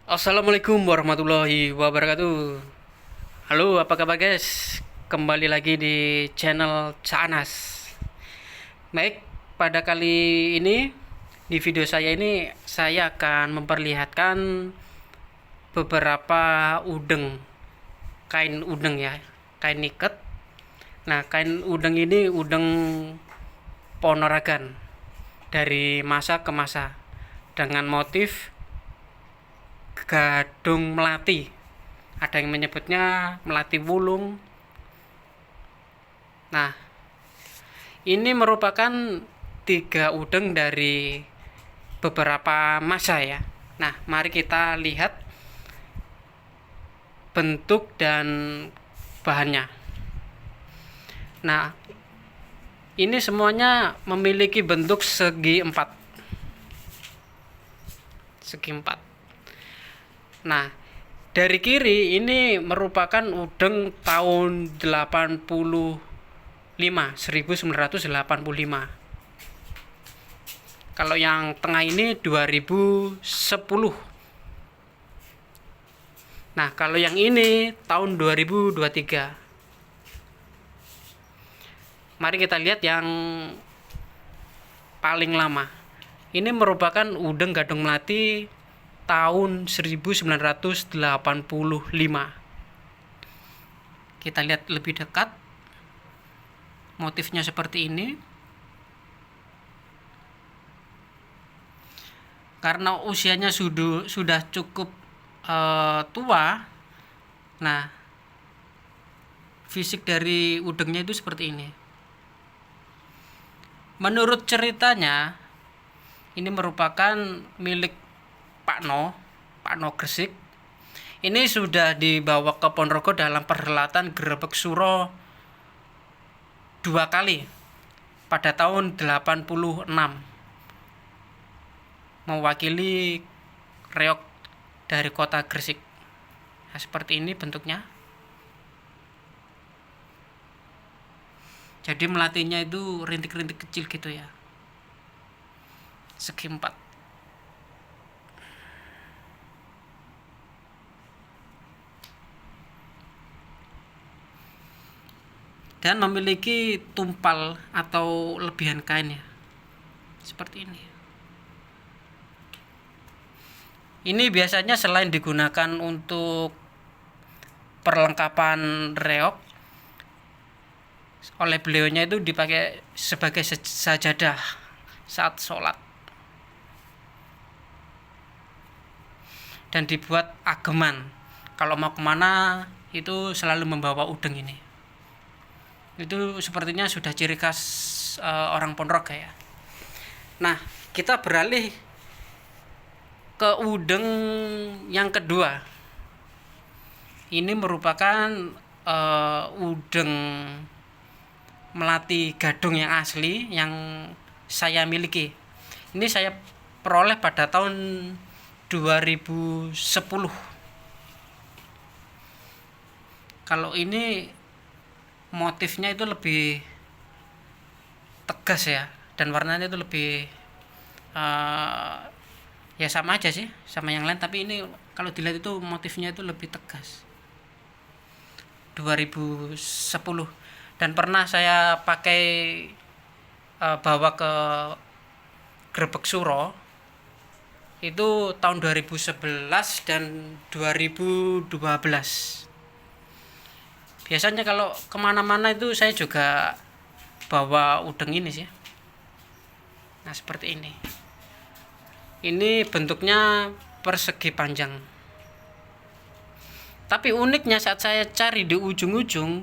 Assalamualaikum warahmatullahi wabarakatuh. Halo, apa kabar guys? Kembali lagi di channel Canas. Baik, pada kali ini di video saya ini saya akan memperlihatkan beberapa udeng, kain udeng ya, kain iket. Nah, kain udeng ini udeng Ponorogan dari masa ke masa dengan motif gadung melati. Ada yang menyebutnya melati wulung. Nah, ini merupakan tiga udeng dari beberapa masa ya. Nah, mari kita lihat bentuk dan bahannya. Nah, ini semuanya memiliki bentuk segi empat. Segi empat. Nah, dari kiri ini merupakan udeng tahun 1985. Kalau yang tengah ini 2010. Nah, kalau yang ini tahun 2023. Mari kita lihat yang paling lama. Ini merupakan udeng gadung melati tahun 1985. Kita lihat lebih dekat. Motifnya seperti ini. Karena usianya sudah cukup tua. Nah, fisik dari udengnya itu seperti ini. Menurut ceritanya, ini merupakan milik Pak No Gresik. Ini sudah dibawa ke Ponorogo dalam perhelatan Grebek Suro 2 kali pada tahun 86, mewakili reok dari kota Gresik. Nah, seperti ini bentuknya. Jadi melatinya itu rintik-rintik kecil gitu ya, segi empat. Dan memiliki tumpal atau lebihan kain ya, seperti ini. Ini biasanya selain digunakan untuk perlengkapan reok, oleh beliaunya itu dipakai sebagai sajadah saat sholat, dan dibuat ageman. Kalau mau kemana itu selalu membawa udeng ini. Itu sepertinya sudah ciri khas orang Ponorogo ya. Nah, kita beralih ke udeng yang kedua. Ini merupakan udeng melati gadung yang asli yang saya miliki. Ini saya peroleh pada tahun 2010. Kalau ini motifnya itu lebih tegas ya, dan warnanya itu lebih ya sama aja sih sama yang lain, tapi ini kalau dilihat itu motifnya itu lebih tegas. 2010. Dan pernah saya pakai bawa ke Grebek Suro itu tahun 2011 dan 2012. Biasanya kalau kemana-mana itu saya juga bawa udeng ini sih. Nah, seperti ini. Ini bentuknya persegi panjang. Tapi uniknya saat saya cari di ujung-ujung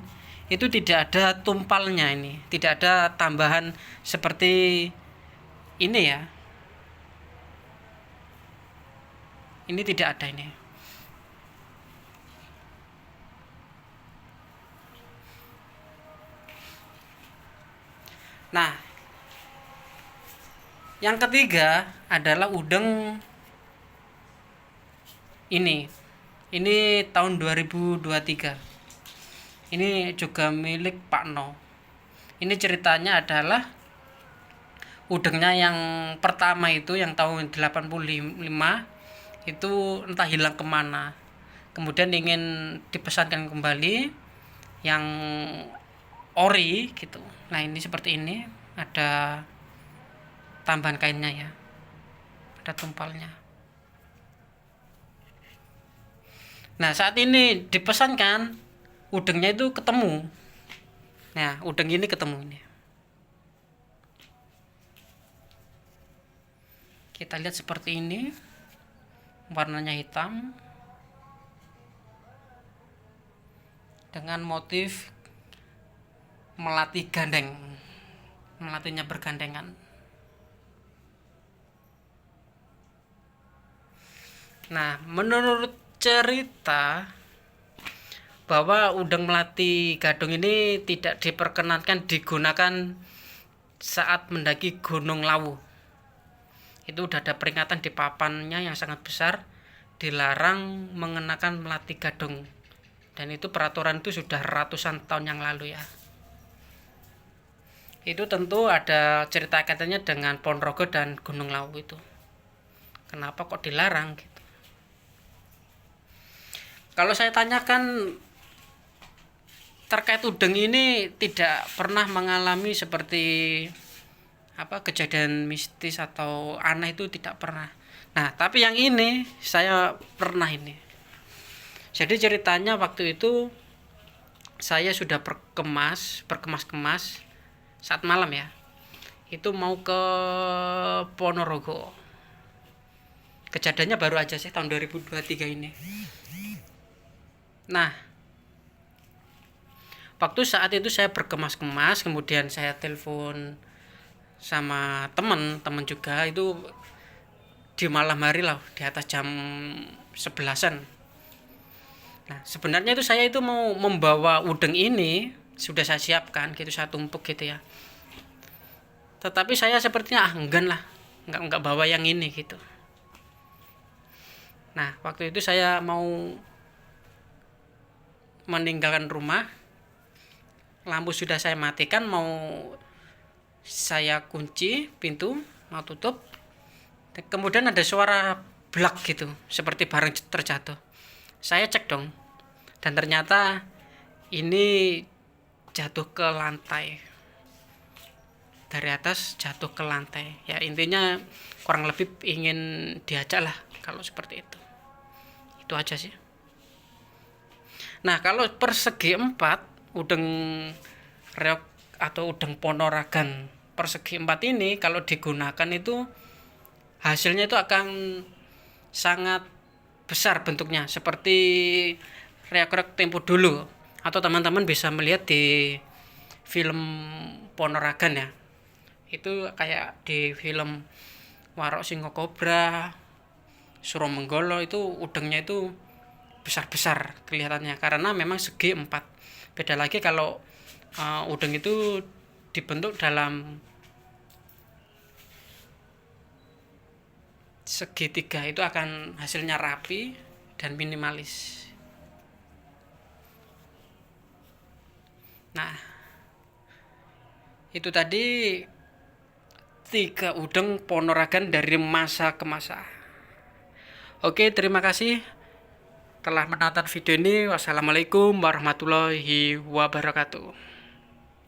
itu tidak ada tumpalnya ini, tidak ada tambahan seperti ini ya. Ini tidak ada ini. Nah, yang ketiga adalah udeng ini. Ini tahun 2023. Ini juga milik Pak No. Ini ceritanya adalah udengnya yang pertama itu yang tahun 85 itu entah hilang kemana, kemudian ingin dipesankan kembali yang ori gitu. Nah ini seperti ini, ada tambahan kainnya ya, ada tumpalnya. Nah saat ini dipesankan udengnya itu ketemu. Nah udeng ini ketemu ini. Kita lihat seperti ini, warnanya hitam dengan motif melati gandeng, melatinya bergandengan. Nah menurut cerita bahwa udeng melati gadung ini tidak diperkenankan digunakan saat mendaki Gunung Lawu. Itu udah ada peringatan di papannya yang sangat besar, dilarang mengenakan melati gadung, dan itu peraturan itu sudah ratusan tahun yang lalu ya. Itu tentu ada cerita kaitannya dengan Ponorogo dan Gunung Lawu itu. Kenapa kok dilarang gitu? Kalau saya tanyakan terkait udeng ini, tidak pernah mengalami seperti kejadian mistis atau aneh, itu tidak pernah. Nah tapi yang ini saya pernah ini. Jadi ceritanya waktu itu saya sudah berkemas saat malam ya, itu mau ke Ponorogo. Kejadiannya baru aja sih tahun 2023 ini. Nah waktu saat itu saya berkemas-kemas, kemudian saya telepon sama teman juga, itu di malam hari lah, di atas jam 11-an. Nah sebenarnya itu saya itu mau membawa udeng ini, sudah saya siapkan gitu, saya tumpuk gitu ya, tetapi saya sepertinya enggan lah, enggak bawa yang ini gitu. Nah waktu itu saya mau meninggalkan rumah, lampu sudah saya matikan, mau saya kunci pintu, mau tutup, kemudian ada suara blak gitu, seperti barang terjatuh. Saya cek dong, dan ternyata ini jatuh ke lantai, dari atas jatuh ke lantai ya. Intinya kurang lebih ingin diajak lah kalau seperti itu aja sih. Nah kalau persegi 4 udeng reog atau udeng Ponorogan persegi 4 ini, kalau digunakan itu hasilnya itu akan sangat besar bentuknya, seperti reog-reog tempo dulu, atau teman-teman bisa melihat di film Ponorogan ya, itu kayak di film Warok Singo Kobra, Suromenggolo, itu udengnya itu besar-besar kelihatannya karena memang segi 4. Beda lagi kalau udeng itu dibentuk dalam segitiga, itu akan hasilnya rapi dan minimalis. Nah itu tadi 3 udeng Ponorogan dari masa ke masa. Oke, terima kasih telah menonton video ini. Wassalamualaikum warahmatullahi wabarakatuh.